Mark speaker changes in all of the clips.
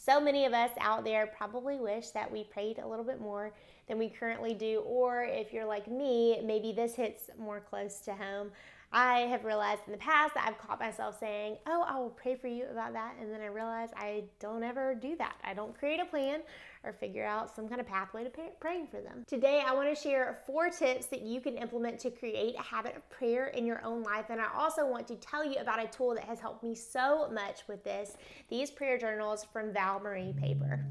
Speaker 1: So many of us out there probably wish that we prayed a little bit more than we currently do, or if you're like me, maybe this hits more close to home. I have realized in the past that I've caught myself saying, oh, I will pray for you about that, and then I realize I don't ever do that. I don't create a plan or figure out some kind of pathway to praying for them. Today, I want to share 4 tips that you can implement to create a habit of prayer in your own life, and I also want to tell you about a tool that has helped me so much with this, these prayer journals from Val Marie Paper.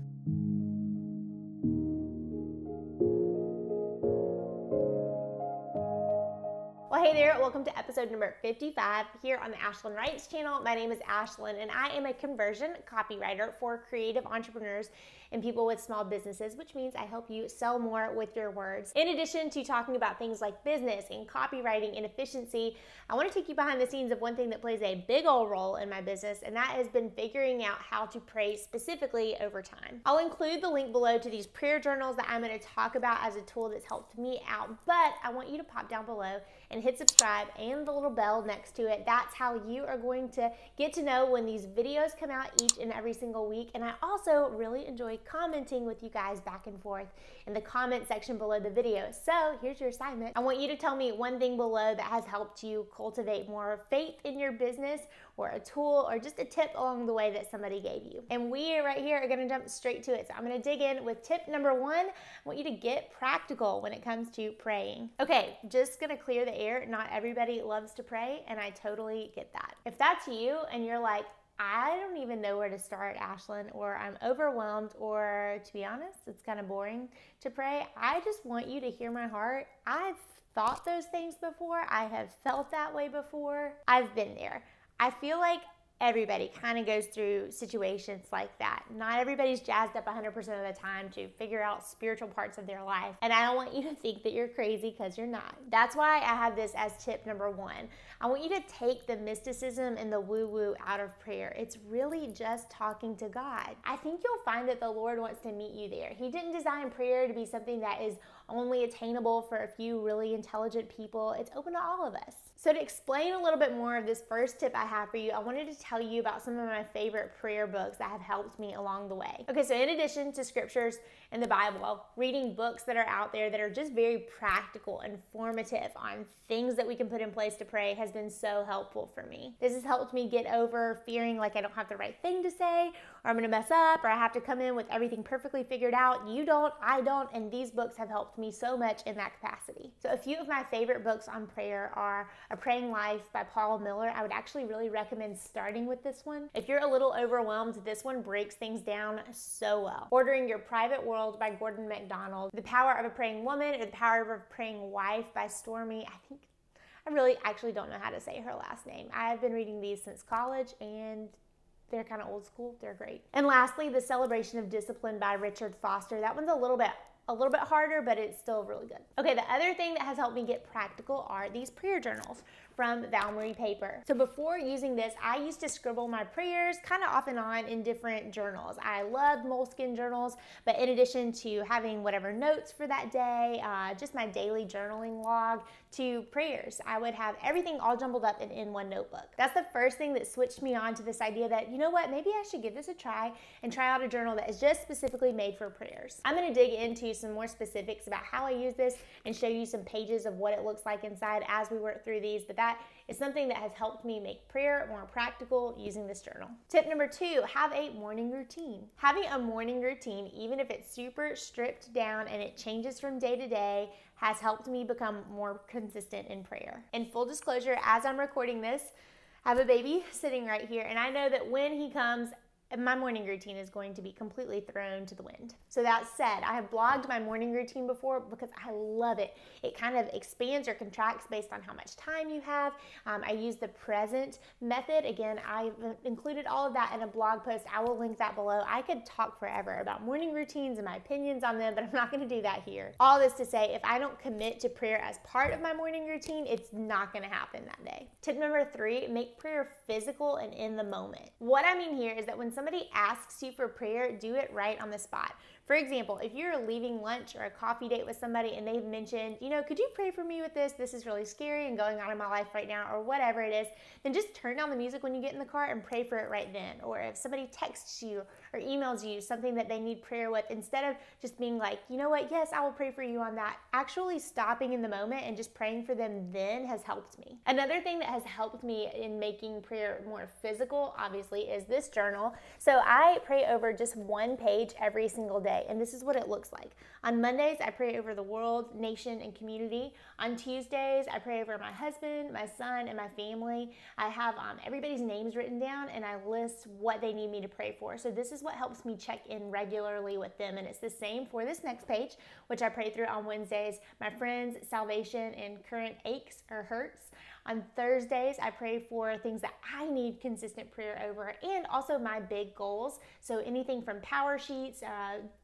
Speaker 1: Well, hey there, welcome to episode number 55 here on the Ashlyn Writes channel. My name is Ashlyn and I am a conversion copywriter for creative entrepreneurs and people with small businesses, which means I help you sell more with your words. In addition to talking about things like business and copywriting and efficiency, I want to take you behind the scenes of one thing that plays a big old role in my business, and that has been figuring out how to pray specifically over time. I'll include the link below to these prayer journals that I'm going to talk about as a tool that's helped me out, but I want you to pop down below and hit subscribe and the little bell next to it. That's how you are going to get to know when these videos come out each and every single week. And I also really enjoy commenting with you guys back and forth in the comment section below the video. So here's your assignment. I want you to tell me one thing below that has helped you cultivate more faith in your business, or a tool, or just a tip along the way that somebody gave you. And we right here are gonna jump straight to it. So I'm gonna dig in with tip number 1. I want you to get practical when it comes to praying. Okay, just gonna clear the air. Not everybody loves to pray, and I totally get that. If that's you and you're like, I don't even know where to start, Ashlyn, or I'm overwhelmed, or to be honest, it's kind of boring to pray, I just want you to hear my heart. I've thought those things before. I have felt that way before. I've been there. I feel like everybody kind of goes through situations like that. Not everybody's jazzed up 100% of the time to figure out spiritual parts of their life. And I don't want you to think that you're crazy, because you're not. That's why I have this as tip number 1. I want you to take the mysticism and the woo-woo out of prayer. It's really just talking to God. I think you'll find that the Lord wants to meet you there. He didn't design prayer to be something that is only attainable for a few really intelligent people. It's open to all of us. So to explain a little bit more of this first tip I have for you, I wanted to tell you about some of my favorite prayer books that have helped me along the way. Okay, so in addition to scriptures and the Bible, reading books that are out there that are just very practical, informative on things that we can put in place to pray has been so helpful for me. This has helped me get over fearing like I don't have the right thing to say, or I'm gonna mess up, or I have to come in with everything perfectly figured out. You don't, I don't, and these books have helped me so much in that capacity. So a few of my favorite books on prayer are A Praying Life by Paul Miller. I would actually really recommend starting with this one. If you're a little overwhelmed, this one breaks things down so well. Ordering Your Private World by Gordon MacDonald. The Power of a Praying Woman, or The Power of a Praying Wife by Stormy. I really actually don't know how to say her last name. I've been reading these since college, and they're kind of old school. They're great. And lastly, The Celebration of Discipline by Richard Foster. That one's a little bit harder, but it's still really good. Okay, the other thing that has helped me get practical are these prayer journals from Val Marie Paper. So before using this, I used to scribble my prayers kind of off and on in different journals. I loved moleskin journals, but in addition to having whatever notes for that day, just my daily journaling log, to prayers, I would have everything all jumbled up in one notebook. That's the first thing that switched me on to this idea that, you know what, maybe I should give this a try and try out a journal that is just specifically made for prayers. I'm gonna dig into some more specifics about how I use this and show you some pages of what it looks like inside as we work through these, but that is something that has helped me make prayer more practical using this journal. Tip number 2, have a morning routine. Having a morning routine, even if it's super stripped down and it changes from day to day, has helped me become more consistent in prayer. In full disclosure, as I'm recording this, I have a baby sitting right here, and I know that when he comes, my morning routine is going to be completely thrown to the wind. So that said, I have blogged my morning routine before because I love it. It kind of expands or contracts based on how much time you have. I use the present method. Again, I've included all of that in a blog post. I will link that below. I could talk forever about morning routines and my opinions on them, but I'm not going to do that here. All this to say, if I don't commit to prayer as part of my morning routine, it's not going to happen that day. Tip number 3, make prayer physical and in the moment. What I mean here is that when somebody asks you for prayer, do it right on the spot. For example, if you're leaving lunch or a coffee date with somebody and they've mentioned, you know, could you pray for me with this? This is really scary and going on in my life right now, or whatever it is, then just turn down the music when you get in the car and pray for it right then. Or if somebody texts you or emails you something that they need prayer with, instead of just being like, you know what, yes, I will pray for you on that, actually stopping in the moment and just praying for them then has helped me. Another thing that has helped me in making prayer more physical, obviously, is this journal. So I pray over just one page every single day, and this is what it looks like. On Mondays, I pray over the world, nation, and community. On Tuesdays, I pray over my husband, my son, and my family. I have everybody's names written down, and I list what they need me to pray for. So this is what helps me check in regularly with them, and it's the same for this next page, which I pray through on Wednesdays, my friends, salvation, and current aches or hurts. On Thursdays, I pray for things that I need consistent prayer over, and also my big goals. So anything from power sheets,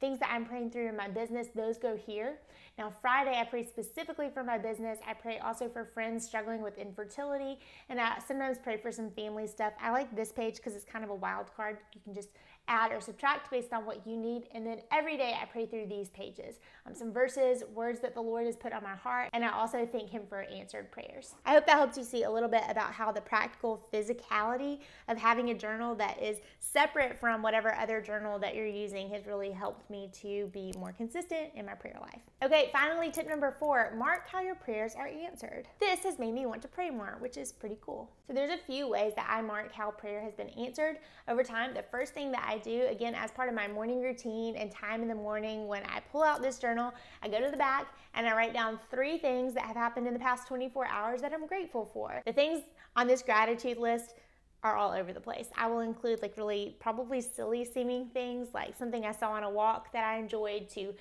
Speaker 1: things that I'm praying through in my business, those go here. Now, Friday, I pray specifically for my business. I pray also for friends struggling with infertility, and I sometimes pray for some family stuff. I like this page because it's kind of a wild card. You can just add or subtract based on what you need. And then every day I pray through these pages, some verses, words that the Lord has put on my heart, and I also thank Him for answered prayers. I hope that helps you see a little bit about how the practical physicality of having a journal that is separate from whatever other journal that you're using has really helped me to be more consistent in my prayer life. Okay, finally, tip number 4, mark how your prayers are answered. This has made me want to pray more, which is pretty cool. So there's a few ways that I mark how prayer has been answered over time. The first thing that I do, again, as part of my morning routine and time in the morning, when I pull out this journal, I go to the back and I write down 3 things that have happened in the past 24 hours that I'm grateful for. The things on this gratitude list are all over the place. I will include like really probably silly seeming things, like something I saw on a walk that I enjoyed, to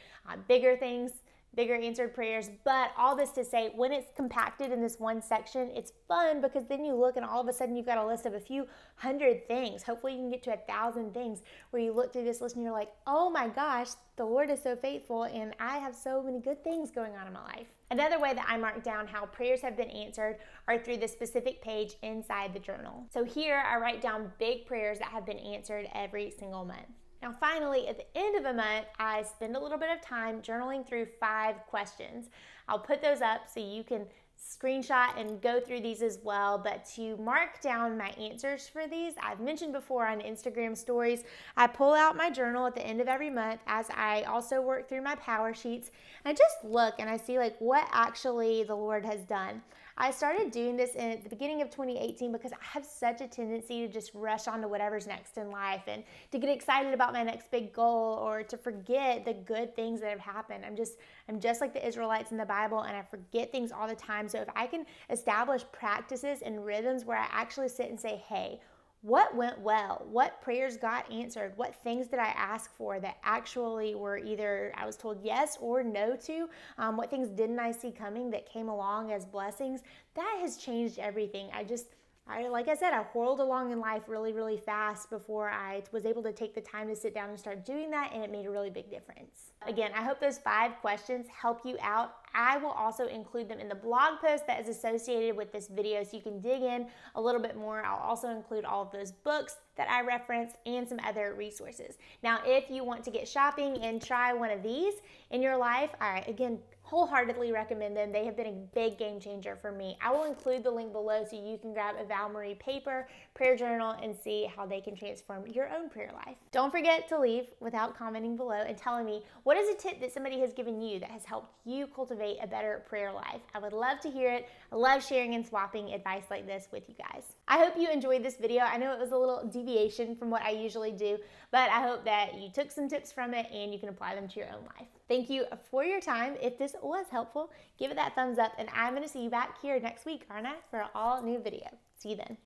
Speaker 1: bigger things, bigger answered prayers. But all this to say, when it's compacted in this one section, it's fun because then you look and all of a sudden you've got a list of a few hundred things. Hopefully you can get to 1,000 things where you look through this list and you're like, oh my gosh, the Lord is so faithful and I have so many good things going on in my life. Another way that I mark down how prayers have been answered are through the specific page inside the journal. So here I write down big prayers that have been answered every single month. Now finally, at the end of a month, I spend a little bit of time journaling through 5 questions. I'll put those up so you can screenshot and go through these as well, but to mark down my answers for these, I've mentioned before on Instagram stories, I pull out my journal at the end of every month as I also work through my power sheets. I just look and I see like what actually the Lord has done. I started doing this at the beginning of 2018 because I have such a tendency to just rush on to whatever's next in life and to get excited about my next big goal or to forget the good things that have happened. I'm just like the Israelites in the Bible, and I forget things all the time. So if I can establish practices and rhythms where I actually sit and say, hey, what went well? What prayers got answered? What things did I ask for that actually were either I was told yes or no to? What things didn't I see coming that came along as blessings? That has changed everything. Like I said, I whirled along in life really, really fast before I was able to take the time to sit down and start doing that, and it made a really big difference. Again, I hope those 5 questions help you out. I will also include them in the blog post that is associated with this video so you can dig in a little bit more. I'll also include all of those books that I reference and some other resources. Now, if you want to get shopping and try one of these in your life, again, wholeheartedly recommend them. They have been a big game changer for me. I will include the link below so you can grab a Val Marie paper, prayer journal, and see how they can transform your own prayer life. Don't forget to leave without commenting below and telling me what is a tip that somebody has given you that has helped you cultivate a better prayer life. I would love to hear it. I love sharing and swapping advice like this with you guys. I hope you enjoyed this video. I know it was a little deviation from what I usually do, but I hope that you took some tips from it and you can apply them to your own life. Thank you for your time. If this was helpful, give it that thumbs up, and I'm going to see you back here next week, aren't I, for an all new video. See you then.